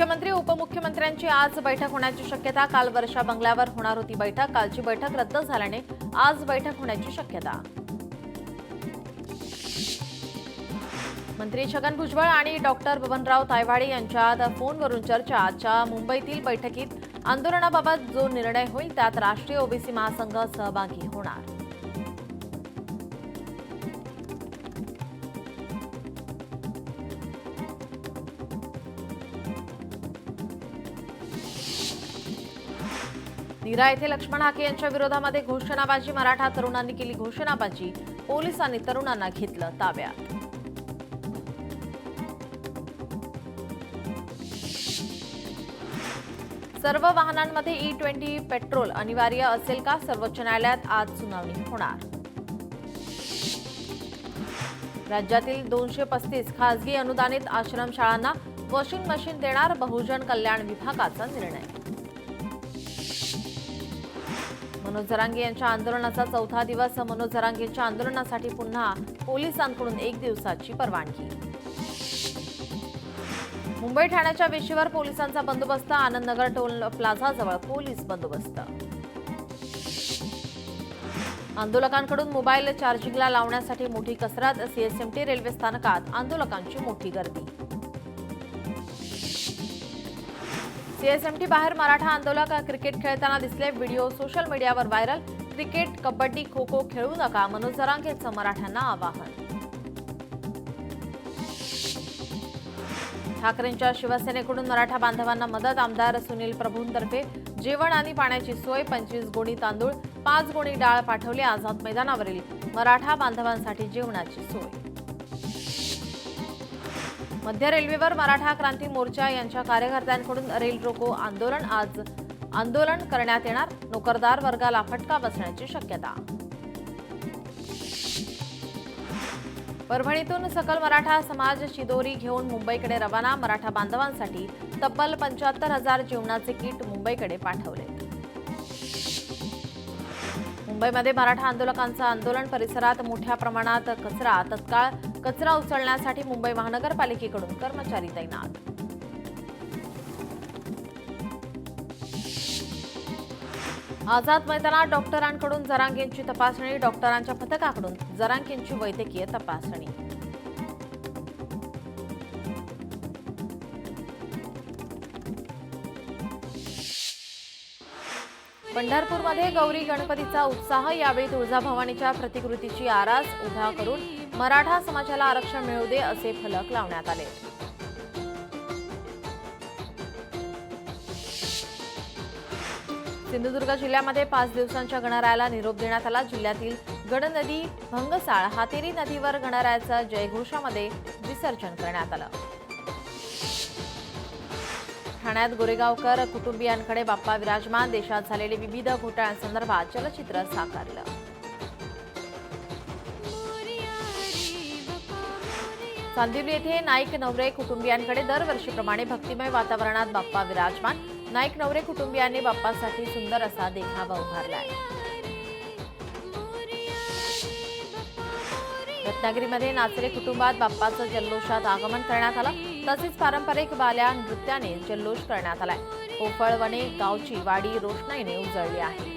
मुख्यमंत्री उपमुख्यमंत्र्यांची आज बैठक होण्याची शक्यता। काल वर्षा बंगल्यावर होणार होती बैठक, कालची बैठक रद्द झाल्याने आज बैठक होण्याची शक्यता। मंत्री छगन भुजबळ आणि डॉक्टर बबनराव तायवाडे यांच्यात फोनवरून चर्चा। आजच्या मुंबईतील बैठकीत आंदोलनाबाबत जो निर्णय होईल त्यात राष्ट्रीय ओबीसी महासंघ सहभागी होणार। नीरा येथे लक्ष्मण हाके यांच्या विरोधामध्ये घोषणाबाजी। मराठा तरुणांनी केली घोषणाबाजी, पोलिसांनी तरुणांना घेतलं ताब्यात। सर्व वाहनांमध्ये E20 पेट्रोल अनिवार्य असेल का? सर्वोच्च न्यायालयात आज सुनावणी होणार। राज्यातील 235 खासगी अनुदानित आश्रमशाळांना वॉशिंग मशीन देणार, बहुजन कल्याण विभागाचा निर्णय। मनोज जरांगे यांच्या आंदोलनाचा चौथा दिवस। मनोज जरांगेंच्या आंदोलनासाठी पुन्हा पोलिसांकडून 1 दिवसाची परवानगी। मुंबई ठाण्याच्या वेशीवर पोलिसांचा बंदोबस्त। आनंदनगर टोल प्लाझाजवळ पोलीस बंदोबस्त। आंदोलकांकडून मोबाईल चार्जिंगला लावण्यासाठी मोठी कसरत। CSMT रेल्वे स्थानकात आंदोलकांची मोठी गर्दी। CSMT बाहेर मराठा आंदोलक क्रिकेट खेळताना दिसले, व्हिडिओ सोशल मीडियावर व्हायरल। क्रिकेट, कबड्डी, खो खो खेळू नका, मनोज जरांगेंचं मराठ्यांना आवाहन। ठाकरेंच्या शिवसेनेकडून मराठा बांधवांना मदत। आमदार सुनील प्रभूंतर्फे जेवण आणि पाण्याची सोय। 25 गोणी तांदूळ, 5 गोणी डाळ पाठवली। आझाद मैदानावरील मराठा बांधवांसाठी जेवणाची सोय। मध्य रेल्वेवर मराठा क्रांती मोर्चा यांच्या कार्यकर्त्यांकडून रेल रोको आंदोलन। आज आंदोलन करण्यात येणार, नोकरदार वर्गाला फटका बसण्याची शक्यता। परभणीतून सकल मराठा समाज शिदोरी घेऊन मुंबईकडे रवाना। मराठा बांधवांसाठी तब्बल 75,000 जेवणाचे किट मुंबईकडे पाठवले। मुंबईमध्ये मराठा आंदोलकांचं आंदोलन। परिसरात मोठ्या प्रमाणात कचरा। तत्काळ कचरा उचलण्यासाठी मुंबई महानगरपालिकेकडून कर्मचारी तैनात। आझाद मैदानात डॉक्टरांकडून जरांगेंची तपासणी। डॉक्टरांच्या पथकाकडून जरांगेंची वैद्यकीय तपासणी। पंढरपूरमध्ये गौरी गणपतीचा उत्साह। यावेळी तुळजाभवानीच्या प्रतिकृतीची आरास उभा करून मराठा समाजाला आरक्षण मिळू दे असे फलक लावण्यात आले। सिंधुदुर्ग जिल्ह्यामध्ये 5 दिवसांच्या गणरायाला निरोप देण्यात आला। जिल्ह्यातील गडनदी, भंगसाळ, हातेरी नदीवर गणरायाचं जयघोषामध्ये विसर्जन करण्यात आलं। ठाण्यात गोरेगावकर कुटुंबियांकडे बाप्पा विराजमान। देशात झालेले विविध घोटाळ्यांसंदर्भात चलचित्र साकारलं। चांदिवली येथे नाईक नवरे कुटुंबियांकडे दरवर्षीप्रमाणे भक्तिमय वातावरणात बाप्पा विराजमान। नाईक नवरे कुटुंबियांनी बाप्पासाठी सुंदर असा देखावा उभारलाय। रत्नागिरीमध्ये नाचरे कुटुंबात बाप्पाचं जल्लोषात आगमन करण्यात आलं। तसेच पारंपरिक बाल्या नृत्याने जल्लोष करण्यात आलाय। पोफळवणे गावची वाडी रोषणाईने उजळली आहे।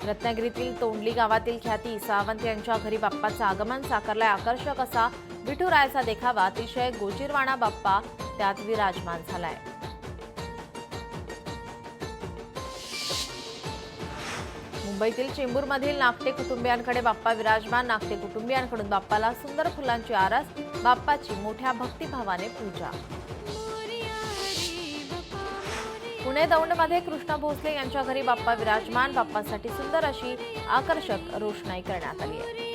रत्नागिरीतील तोंडली गावातील ख्याती सावंत यांच्या घरी बाप्पाचं आगमन साकारलंय। आकर्षक असा विठुरायाचा देखावा, अतिशय गोजीरवाणा बाप्पा त्यात विराजमान झालाय। मुंबईतील चेंबूरमधील नागटे कुटुंबियांकडे बाप्पा विराजमान। नागटे कुटुंबियांकडून बाप्पाला सुंदर फुलांची आरास, बाप्पाची मोठ्या भक्तिभावाने पूजा। पुणे दौंडमध्ये कृष्ण भोसले यांच्या घरी बाप्पा विराजमान। बाप्पासाठी सुंदर अशी आकर्षक रोषणाई करण्यात आली आहे।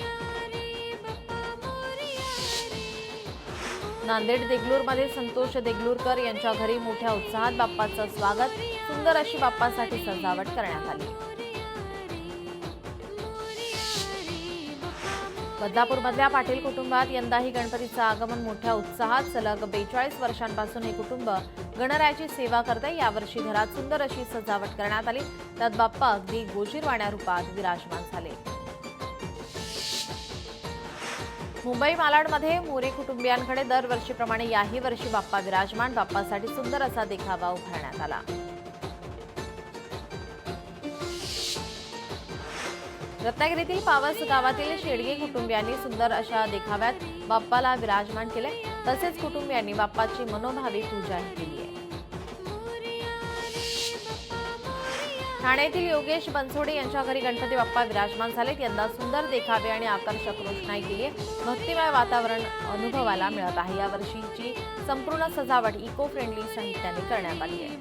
नांदेड देगलूरमध्ये संतोष देगलूरकर यांच्या घरी मोठ्या उत्साहात बाप्पाचं स्वागत, सुंदर अशी बाप्पासाठी सजावट करण्यात आली। बदलापूरमधल्या पाटील कुटुंबात यंदाही गणपतीचं आगमन मोठ्या उत्साहात। सलग 42 वर्षांपासून हे कुटुंब गणरायाची सेवा करते। यावर्षी घरात सुंदर अशी सजावट करण्यात आली, त्यात बाप्पा अगदी गोजीरवाण्या रूपात विराजमान झाले। मुंबई मालाडमध्ये मोरे कुटुंबियांकडे दरवर्षीप्रमाणे याही वर्षी बाप्पा विराजमान. बाप्पासाठी सुंदर असा देखावा उभारण्यात आला. रत्नागिरीतील पावस गावातील शेडगे कुटुंबियांनी सुंदर अशा देखाव्यात बाप्पाला विराजमान केले. तसेच कुटुंबियांनी बाप्पाची मनोभावे पूजाही केली आहे. ठाणे येथील योगेश बनसोडे यांच्या घरी गणपती बाप्पा विराजमान झालेत. यंदा सुंदर देखावे आणि आकर्षक रोषणाई केली आहे. भक्तिमय वातावरण अनुभवायला मिळत आहे. यावर्षीची संपूर्ण सजावट इको फ्रेंडली साहित्याने करण्यात आली आहे.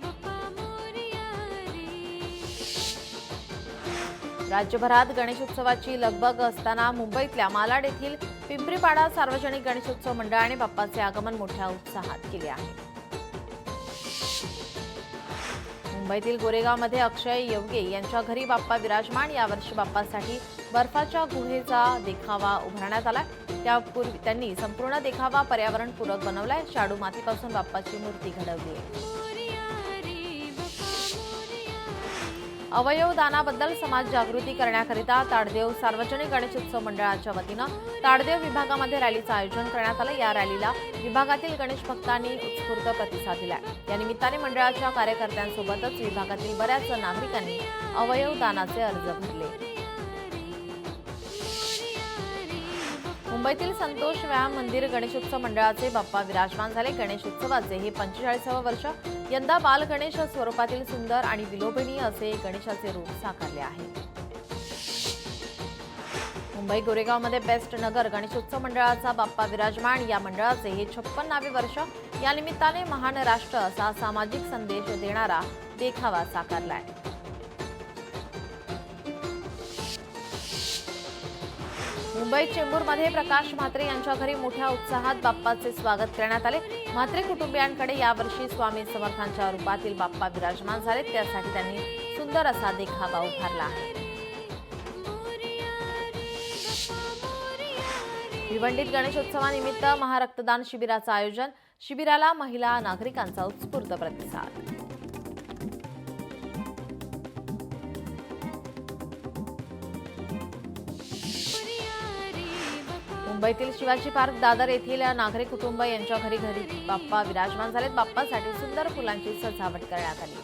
राज्यभरात गणेशोत्सवाची लगबग असताना मुंबईतल्या मालाड येथील पिंपरीपाडा सार्वजनिक गणेशोत्सव मंडळाने बाप्पाचे आगमन मोठ्या उत्साहात केले आहे. मुंबईतील गोरेगावमध्ये अक्षय येवगे यांच्या घरी बाप्पा विराजमान. यावर्षी बाप्पासाठी बर्फाच्या गुहेचा देखावा उभारण्यात आला. त्यापूर्वी त्यांनी संपूर्ण देखावा पर्यावरणपूरक बनवलाय. शाडू मातीपासून बाप्पाची मूर्ती घडवली आहे. अवयव दानाबद्दल समाज जागृती करण्याकरिता ताडदेव सार्वजनिक गणेशोत्सव मंडळाच्या वतीनं ताडदेव विभागामध्ये रॅलीचं आयोजन करण्यात आलं. या रॅलीला विभागातील गणेश भक्तांनी उत्स्फूर्त प्रतिसाद दिला. या निमित्ताने मंडळाच्या कार्यकर्त्यांसोबतच विभागातील बऱ्याच नागरिकांनी अवयव दानाचे अर्ज भरले. मुंबईतील संतोष व्यायाम मंदिर गणेशोत्सव मंडळाचे बाप्पा विराजमान झाले. गणेशोत्सवाचे हे 45वे वर्ष. यंदा बाल गणेश स्वरूपातील सुंदर आणि विलोभनीय असे गणेशाचे रूप साकारले आहे. मुंबई गोरेगावमध्ये बेस्ट नगर गणेशोत्सव मंडळाचा बाप्पा विराजमान. या मंडळाचे हे 56वे वर्ष. या निमित्ताने महान राष्ट्र असा सामाजिक संदेश देणारा देखावा साकारलाय. मुंबईत चेंबूरमध्ये प्रकाश म्हात्रे यांच्या घरी मोठ्या उत्साहात बाप्पाचे स्वागत करण्यात आले. म्हात्रे कुटुंबियांकडे यावर्षी स्वामी समर्थांच्या रूपातील बाप्पा विराजमान झाले. त्यासाठी त्यांनी सुंदर असा देखावा उभारला आहे. भिवंडीत गणेशोत्सवानिमित्त महारक्तदान शिबिराचं आयोजन. शिबिराला महिला नागरिकांचा उत्स्फूर्त प्रतिसाद. मुंबईतील शिवाजी पार्क दादर येथील नागरिक कुटुंब यांच्या घरी बाप्पा विराजमान झालेत. बाप्पासाठी सुंदर फुलांची सजावट करण्यात आली.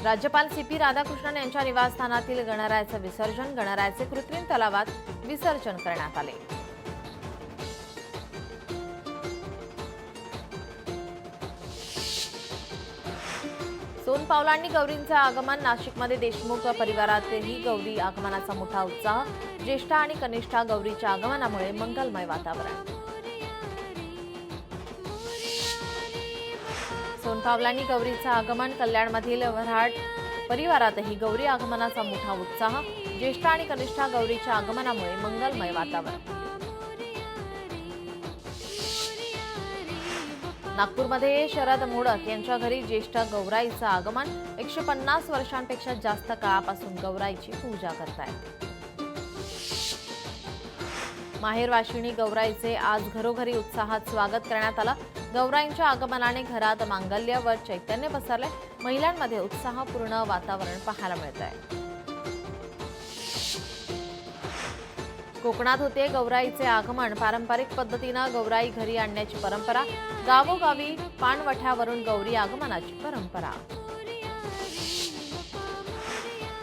राज्यपाल CP राधाकृष्णन यांच्या निवासस्थानातील गणरायाचं विसर्जन. गणरायाचे कृत्रिम तलावात विसर्जन करण्यात आले. सोनपावलांनी गौरींचं आगमन. नाशिकमध्ये देशमुख परिवारातही गौरी आगमनाचा मोठा उत्साह. ज्येष्ठा आणि कनिष्ठा गौरीच्या आगमनामुळे मंगलमय वातावरण. सोनपावलांनी गौरीचं आगमन. कल्याणमधील वऱ्हाड परिवारातही गौरी आगमनाचा मोठा उत्साह. ज्येष्ठा आणि कनिष्ठा गौरीच्या आगमनामुळे मंगलमय वातावरण. नागपूरमध्ये शरद मोडक यांच्या घरी ज्येष्ठ गौराईचं आगमन. 150 वर्षांपेक्षा जास्त काळापासून गौराईची पूजा करतायत. माहेरवाशिणी गौराईचे आज घरोघरी उत्साहात स्वागत करण्यात आलं. गौराईंच्या आगमनाने घरात मांगल्य व चैतन्य पसरले. महिलांमध्ये उत्साहपूर्ण वातावरण पाहायला मिळत आहे. कोकणात होते गौराईचे आगमन. पारंपरिक पद्धतीनं गौराई घरी आणण्याची परंपरा. गावोगावी पाणवठ्यावरून गौरी आगमनाची परंपरा.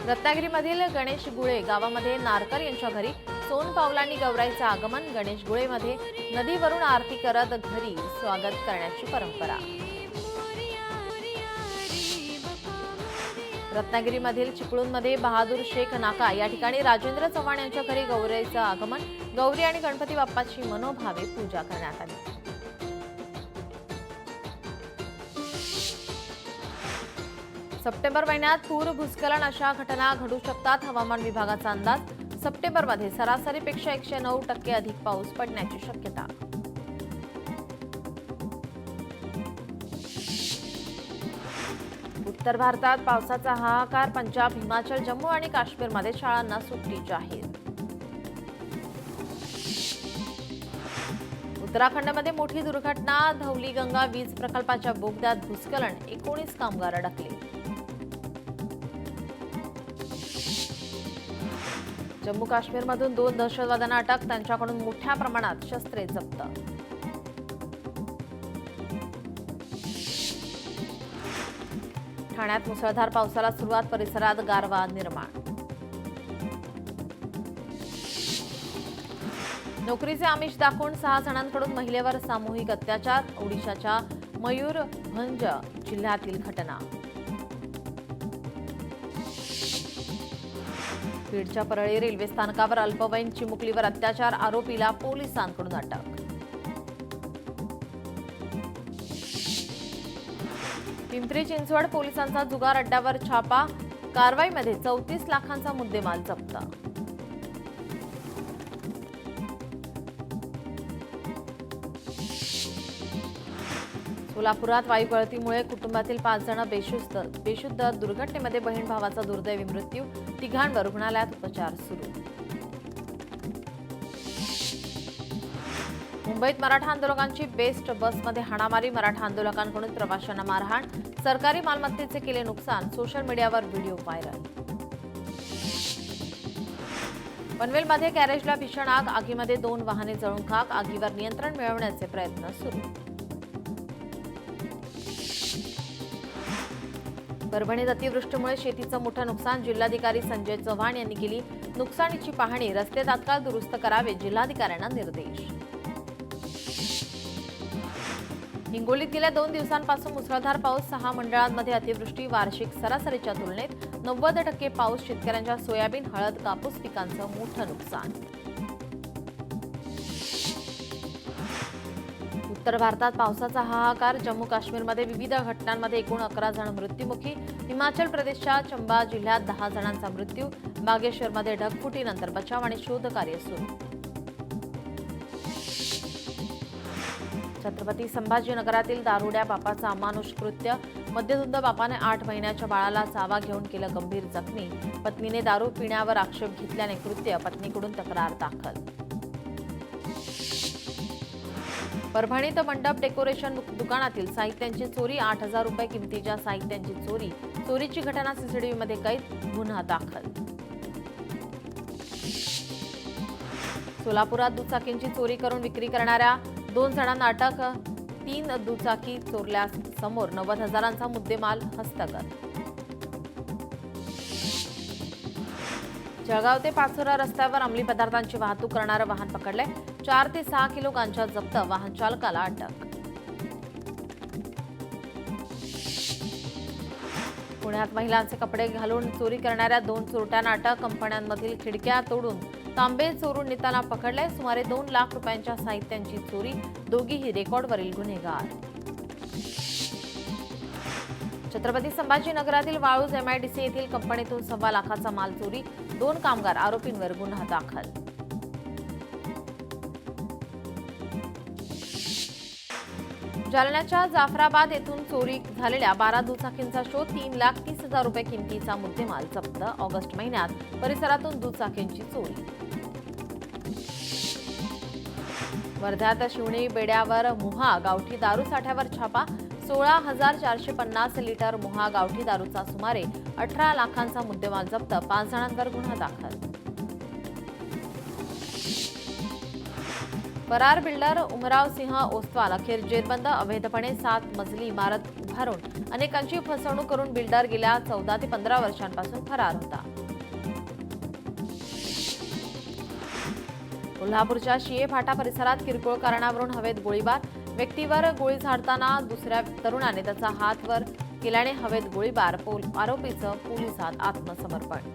रत्नागिरीमधील गणेश गुळे गावामध्ये नारकर यांच्या घरी सोनपावलांनी गौराईचं आगमन. गणेश गुळेमध्ये नदीवरून आरती करत घरी स्वागत करण्याची परंपरा. रत्नागिरीमधील चिपळूणमध्ये बहादूर शेख नाका या ठिकाणी राजेंद्र चव्हाण यांच्या घरी गौरीचं आगमन. गौरी आणि गणपती बाप्पाची मनोभावे पूजा करण्यात आली. सप्टेंबर महिन्यात पूर, भूस्खलन अशा घटना घडू शकतात. हवामान विभागाचा अंदाज. सप्टेंबरमध्ये सरासरीपेक्षा 109% अधिक पाऊस पडण्याची शक्यता. उत्तर भारतात पावसाचा हाहाकार. पंजाब, हिमाचल, जम्मू आणि काश्मीरमध्ये शाळांना सुट्टी जाहीर. उत्तराखंडमध्ये मोठी दुर्घटना, धौलीगंगा वीज प्रकल्पाच्या बोगद्यात भूस्खलन, 19 कामगार अडकले. जम्मू काश्मीरमधून 2 दहशतवाद्यांना अटक, त्यांच्याकडून मोठ्या प्रमाणात शस्त्रे जप्त. ठाण्यात मुसळधार पावसाला सुरुवात, परिसरात गारवा निर्माण. नोकरीचे आमिष दाखवून 6 जणांकडून महिलेवर सामूहिक अत्याचार, ओडिशाच्या मयूरभंज जिल्ह्यातील घटना. बीडच्या परळी रेल्वे स्थानकावर अल्पवयीन चिमुकलीवर अत्याचार, आरोपीला पोलिसांकडून अटक. पिंपरी चिंचवड पोलिसांचा जुगार अड्ड्यावर छापा, कारवाईमध्ये 34 लाखांचा मुद्देमाल जप्त. सोलापुरात वायू गळतीमुळे कुटुंबातील 5 जण बेशुद्ध, दुर्घटनेमध्ये बहीण भावाचा दुर्दैवी मृत्यू, तिघांवर रुग्णालयात उपचार सुरू. मुंबईत मराठा आंदोलकांची बेस्ट बसमध्ये हाणामारी, मराठा आंदोलकांकडून प्रवाशांना मारहाण, सरकारी मालमत्तेचे केले नुकसान, सोशल मीडियावर व्हिडिओ व्हायरल. पनवेलमध्ये गॅरेजला भीषण आग, आगीमध्ये 2 वाहने जळून खाक, आगीवर नियंत्रण मिळवण्याचे प्रयत्न सुरू. परभणीत अतिवृष्टीमुळे शेतीचं मोठं नुकसान, जिल्हाधिकारी संजय चव्हाण यांनी केली नुकसानीची पाहणी, रस्ते तात्काळ दुरुस्त करावे, जिल्हाधिकाऱ्यांना निर्देश. हिंगोलीत गेल्या 2 दिवसांपासून मुसळधार पाऊस, 6 मंडळांमध्ये अतिवृष्टी, वार्षिक सरासरीच्या तुलनेत 90% पाऊस, शेतकऱ्यांच्या सोयाबीन, हळद, कापूस पिकांचं मोठं नुकसान. उत्तर भारतात पावसाचा हाहाकार, जम्मू काश्मीरमध्ये विविध घटनांमध्ये एकूण 11 जण मृत्युमुखी, हिमाचल प्रदेशच्या चंबा जिल्ह्यात 10 जणांचा मृत्यू, बागेश्वरमध्ये ढगफुटीनंतर बचाव आणि शोधकार्य सुरू. छत्रपती संभाजीनगरातील दारुड्या बापाचा अमानुष कृत्य, मद्यधुंद बापाने 8 महिन्याच्या बाळाला चावा घेऊन केलं गंभीर जखमी, पत्नीने दारू पिण्यावर आक्षेप घेतल्याने कृत्य, पत्नीकडून तक्रार दाखल. परभणीत मंडप डेकोरेशन दुकानातील साहित्यांची चोरी, 8,000 रुपये किमतीच्या साहित्यांची चोरी, चोरीची घटना सीसीटीव्हीमध्ये कैद, गुन्हा दाखल. सोलापुरात दुचाकींची चोरी करून विक्री करणाऱ्या 2 जणांना अटक, 3 दुचाकी चोरल्यासमोर 90,000चा मुद्देमाल हस्तगत. जळगाव ते पाचोरा रस्त्यावर अंमली पदार्थांची वाहतूक करणारं वाहन पकडले, 4 ते 6 किलो गांजा जप्त, वाहन चालकाला अटक. पुण्यात महिलांचे कपडे घालून चोरी करणाऱ्या 2 चोरट्यांना अटक, कंपन्यांमधील खिडक्या तोडून तांबे चोरून नेताना पकडले, सुमारे 2 लाख रुपयांच्या साहित्यांची चोरी, दोघीही रेकॉर्डवरील गुन्हेगार. छत्रपती संभाजीनगरातील वाळूज MIDC येथील कंपनीतून 1.25 लाखाचा माल चोरी, 2 कामगार, आरोपींवर गुन्हा दाखल. जालन्याच्या जाफराबाद येथून चोरी झालेल्या 12 दुचाकींचा शोध, 3,30,000 रुपये किमतीचा मुद्देमाल जप्त, ऑगस्ट महिन्यात परिसरातून दुचाकींची चोरी. वर्ध्यात शिवणी बेड्यावर मुहा गावठी दारू साठ्यावर छापा, 16,450 लिटर मुहा गावठी दारूचा सुमारे 18 लाखांचा मुद्देमाल जप्त, 5 जणांवर गुन्हा दाखल. फरार बिल्डर उमराव सिंह ओस्तवाल अखेर जेरबंद, अवैधपणे 7 मजली इमारत उभारून अनेकांची फसवणूक करून बिल्डर गेल्या 14 ते 15 वर्षांपासून फरार होता. कोल्हापूरच्या शिये फाटा परिसरात किरकोळ कारणावरून हवेत गोळीबार, व्यक्तीवर गोळी झाडताना दुसऱ्या तरुणाने त्याचा हात वर केल्याने हवेत गोळीबार, आरोपीचं पोलिसात आत्मसमर्पण.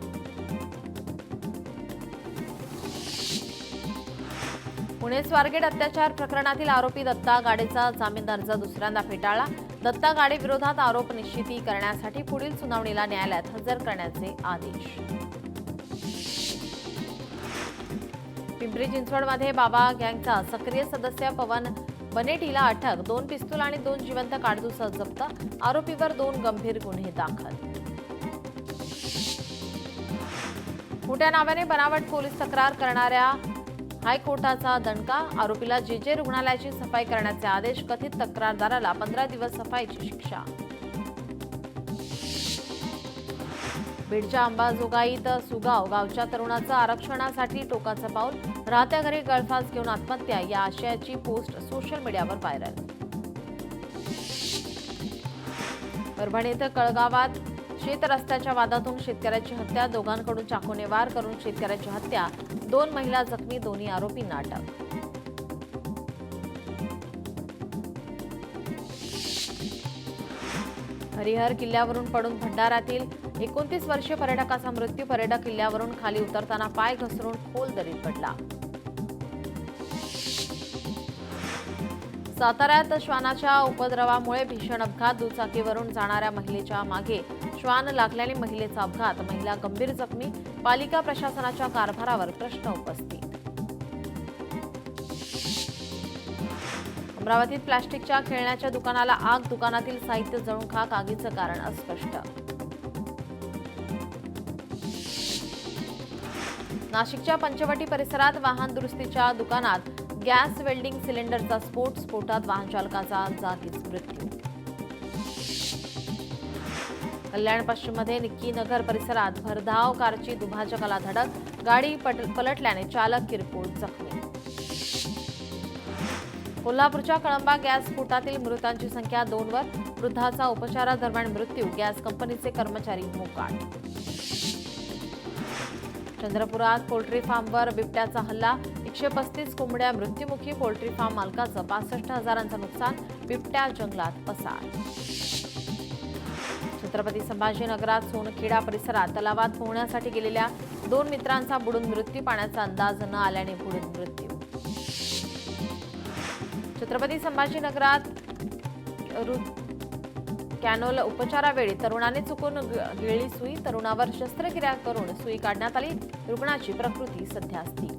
पुणे स्वारगेट अत्याचार प्रकरणातील आरोपी दत्ता गाडेचा जामीन अर्ज दुसऱ्यांदा फेटाळला, दत्ता गाडे विरोधात आरोप निश्चिती करण्यासाठी पुढील सुनावणीला न्यायालयात हजर करण्याचे आदेश. पिंपरी चिंचवडमध्ये बाबा गँगचा सक्रिय सदस्य पवन बनेटीला अटक, 2 पिस्तूल आणि 2 जिवंत काडतूस जप्त, आरोपीवर 2 गंभीर गुन्हे दाखल. मोठ्या नावाने बनावट पोलीस तक्रार करणाऱ्या हायकोर्टाचा दणका, आरोपीला जे रुग्णालयाची सफाई करण्याचे आदेश, कथित तक्रारदाराला 15 दिवस सफाईची शिक्षा. बीडच्या अंबाजोगाईत सुगाव गावच्या तरुणाचं आरक्षणासाठी टोकाचं पाऊल, राहत्या घरी गळफास घेऊन आत्महत्या या आशयाची पोस्ट सोशल मीडियावर व्हायरल. परभणीत कळगावात शेत रस्त्याच्या वादातून शेतकऱ्याची हत्या, दोघांकडून चाकूने वार करून शेतकऱ्याची हत्या, 2 महिला जखमी, दोन्ही आरोपींना अटक. हरिहर किल्ल्यावरून पडून भंडाऱ्यातील 29 वर्षीय पर्यटकाचा मृत्यू, पर्यटक किल्ल्यावरून खाली उतरताना पाय घसरून खोल दरीत पडला. साताऱ्यात श्वानाच्या उपद्रवामुळे भीषण अपघात, दुचाकीवरून जाणाऱ्या महिलेच्या मागे श्वान लागल्याने महिलेचा अपघात, महिला गंभीर जखमी, पालिका प्रशासनाच्या कारभारावर प्रश्न उपस्थित. अमरावतीत प्लास्टिकच्या खेळण्याच्या दुकानाला आग, दुकानातील साहित्य जळून खाक, आगीचं कारण अस्पष्ट. नाशिकच्या पंचवटी परिसरात वाहन दुरुस्तीच्या दुकानात गॅस वेल्डिंग सिलेंडरचा स्फोट, स्फोटात वाहन चालकाचा जागीच मृत्यू. कल्याण पश्चिममध्ये निक्की नगर परिसरात भरधाव कारची दुभाजकाला धडक, गाडी पलटल्याने चालक किरकोळ जखमी. कोल्हापूरच्या कळंबा गॅस स्फोटातील मृतांची संख्या 2 वर, वृद्धाचा उपचारादरम्यान मृत्यू, गॅस कंपनीचे कर्मचारी मोकाट. चंद्रपुरात पोल्ट्री फार्मवर बिबट्याचा हल्ला, 135 कोंबड्या मृत्युमुखी, पोल्ट्री फार्म मालकाचं 65,000चं नुकसान, बिबट्या जंगलात पसार. छत्रपती संभाजीनगरात सोनखेडा परिसरात तलावात पोहण्यासाठी गेलेल्या 2 मित्रांचा बुडून मृत्यू, पाण्याचा अंदाज न आल्याने बुडून मृत्यू. छत्रपती संभाजीनगरात कॅनोल उपचारावेळी तरुणाने चुकून गिळली सुई, तरुणावर शस्त्रक्रिया करून सुई काढण्यात आली, रुग्णाची प्रकृती सध्या स्थिर.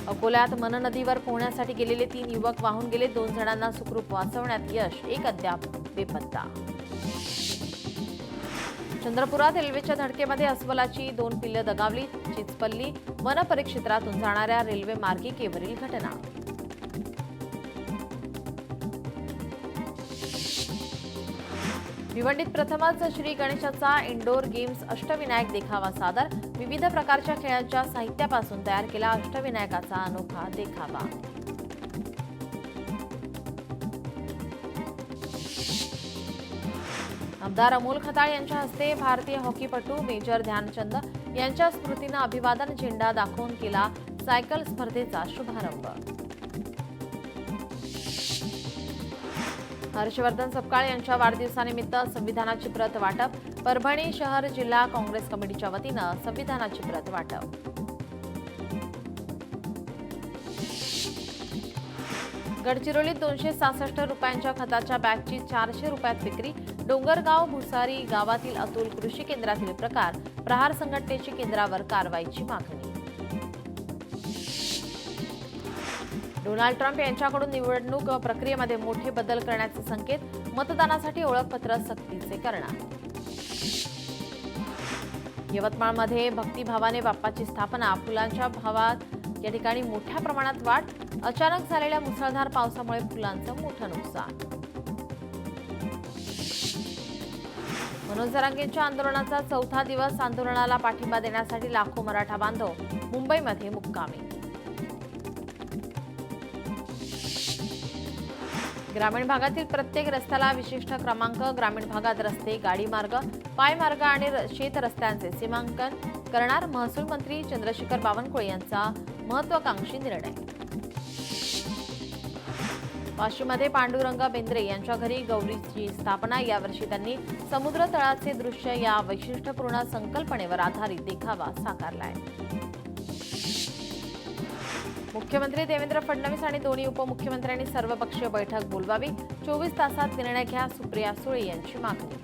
अकोल्यात मन नदीवर पोहण्यासाठी गेलेले 3 युवक वाहून गेले, 2 जणांना सुखरूप वाचवण्यात यश, 1 अद्याप बेपत्ता. चंद्रपुरात रेल्वेच्या धडकेमध्ये अस्वलाची 2 पिल्लं दगावली, चिचपल्ली वन परिक्षेत्रातून जाणाऱ्या रेल्वे मार्गिकेवरील घटना. भिवंडीत प्रथमच श्री गणेशाचा इंडोर गेम्स अष्टविनायक देखावा सादर, विविध प्रकारच्या खेळांच्या साहित्यापासून तयार केला अष्टविनायकाचा अनोखा देखावा. आमदार अमोल खताळ यांच्या हस्ते भारतीय हॉकीपटू मेजर ध्यानचंद यांच्या स्मृतीनं अभिवादन, झेंडा दाखवून केला सायकल स्पर्धेचा शुभारंभ. हर्षवर्धन सपकाळ यांच्या वाढदिवसानिमित्त संविधानाची प्रत वाटप, परभणी शहर जिल्हा काँग्रेस कमिटीच्या वतीनं संविधानाची प्रत वाटप. गडचिरोलीत 266 रुपयांच्या खताच्या बॅगची 400 रुपयात विक्री, डोंगरगाव भुसारी गावातील अतुल कृषी केंद्रातील प्रकार, प्रहार संघटनेची केंद्रावर कारवाईची मागणी. डोनाल्ड ट्रम्प यांच्याकडून निवडणूक प्रक्रियेमध्ये मोठे बदल करण्याचे संकेत, मतदानासाठी ओळखपत्र सक्तीचे करणार. यवतमाळमध्ये भक्तिभावाने बाप्पाची स्थापना, फुलांच्या भावात या ठिकाणी मोठ्या प्रमाणात वाढ, अचानक झालेल्या मुसळधार पावसामुळे फुलांचं मोठं नुकसान. मनोज जरांगेंच्या आंदोलनाचा 4था दिवस, आंदोलनाला पाठिंबा देण्यासाठी लाखो मराठा बांधव मुंबईमध्ये मुक्कामी. ग्रामीण भागातील प्रत्येक रस्त्याला विशिष्ट क्रमांक, ग्रामीण भागात रस्ते, गाडी मार्ग, पायमार्ग आणि शेत रस्त्यांचे सीमांकन करणार, महसूल मंत्री चंद्रशेखर बावनकुळे यांचा महत्त्वाकांक्षी निर्णय. वाशीमध्ये पांडुरंग बेंद्रे यांच्या घरी गौरीची स्थापना, यावर्षी त्यांनी समुद्र तळाचे दृश्य या वैशिष्ट्यपूर्ण संकल्पनेवर आधारित देखावा साकारलाय. मुख्यमंत्री देवेंद्र फडणवीस आणि दोन्ही उपमुख्यमंत्र्यांनी सर्वपक्षीय बैठक बोलवावी, 24 तासात निर्णय घ्या, सुप्रिया सुळे यांची मागणी.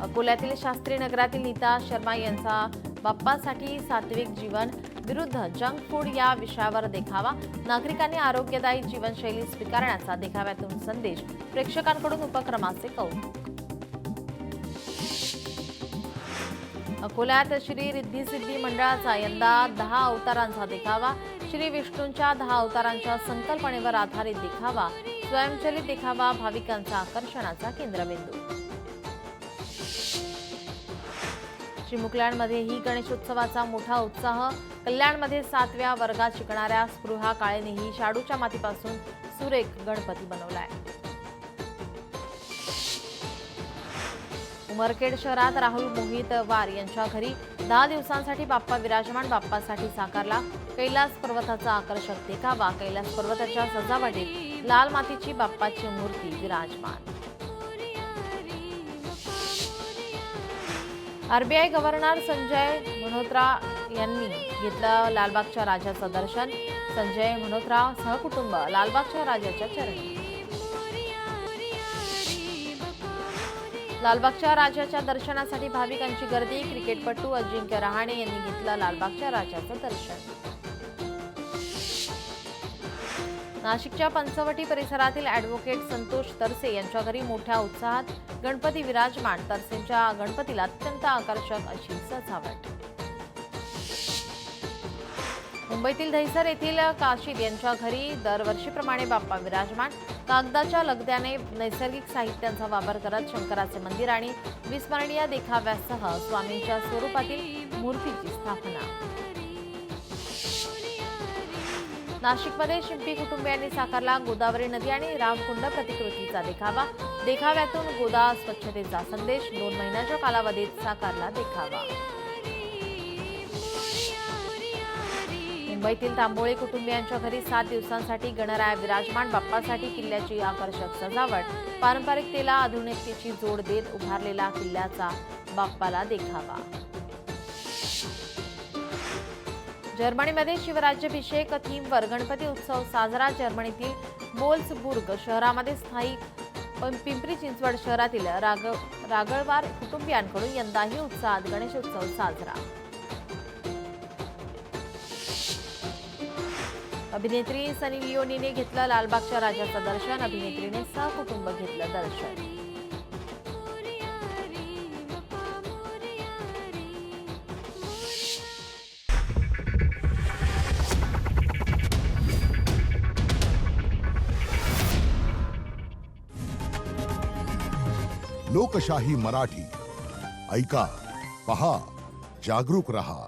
अकोल्यातील शास्त्री नगरातील नीता शर्मा यांचा बाप्पासाठी सात्विक जीवन विरुद्ध जंक फूड या विषयावर देखावा, नागरिकांनी आरोग्यदायी जीवनशैली स्वीकारण्याचा देखाव्यातून संदेश, प्रेक्षकांकडून उपक्रमाचे कौतुक. अकोल्यात श्री रिद्धी सिद्धी मंडळाचा यंदा 10 अवतारांचा देखावा. श्री विष्णूंच्या 10 अवतारांच्या संकल्पनेवर आधारित देखावा. स्वयंचलित देखावा भाविकांचा आकर्षणाचा केंद्रबिंदू. चिमुकल्यांमध्येही गणेशोत्सवाचा मोठा उत्साह. कल्याणमध्ये 7व्या वर्गात शिकणाऱ्या स्पृहा काळेनेही शाडूच्या मातीपासून सुरेख गणपती बनवलाय. उमरखेड शहरात राहुल मोहित वार यांच्या घरी 10 दिवसांसाठी बाप्पा विराजमान. बाप्पासाठी साकारला कैलास पर्वताचा आकर्षक देखावा. कैलास पर्वताच्या सजावटीत लाल मातीची बाप्पाची मूर्ती विराजमान. आरबीआय गव्हर्नर संजय मल्होत्रा यांनी घेतलं लालबागच्या राजाचं दर्शन. संजय मल्होत्रा सहकुटुंब लालबागच्या राजाच्या चरणी. लालबागच्या राजाच्या दर्शनासाठी भाविकांची गर्दी. क्रिकेटपटू अजिंक्य रहाणे यांनी घेतलं लालबागच्या राजाचं दर्शन. नाशिकच्या पंचवटी परिसरातील ॲडव्होकेट संतोष तरसे यांच्या घरी मोठ्या उत्साहात गणपती विराजमान. तरसेंच्या गणपतीला अत्यंत आकर्षक अशी सजावट. मुंबईतील दहिसर येथील काशीद यांच्या घरी दरवर्षीप्रमाणे बाप्पा विराजमान. कागदाच्या लगद्याने नैसर्गिक साहित्यांचा वापर करत शंकराचे मंदिर आणि विस्मरणीय देखाव्यासह स्वामींच्या स्वरूपातील मूर्तीची स्थापना. नाशिकमध्ये शिंपी कुटुंबियांनी साकारला गोदावरी नदी आणि रामकुंड प्रतिकृतीचा देखावा. देखाव्यातून गोदा स्वच्छतेचा संदेश. 2 महिन्याच्या कालावधीत साकारला देखावा. मुंबईतील तांबोळे कुटुंबियांच्या घरी 7 दिवसांसाठी गणराया विराजमान. बाप्पासाठी किल्ल्याची आकर्षक सजावट. पारंपरिकतेला आधुनिकतेची जोड देत उभारलेला किल्ल्याचा बाप्पाला देखावा. जर्मनीमध्ये शिवराज्याभिषेक थीमवर गणपती उत्सव साजरा. जर्मनीतील वोल्सबुर्ग शहरामध्ये स्थायिक पिंपरी चिंचवड शहरातील रागळवार कुटुंबियांकडून यंदाही उत्साहात गणेशोत्सव साजरा. अभिनेत्री सनी लिओनीने घेतलं लालबागच्या राजाचं दर्शन. अभिनेत्रीने सहकुटुंब घेतलं दर्शन. लोकशाही मराठी ऐका, पहा, जागरूक रहा.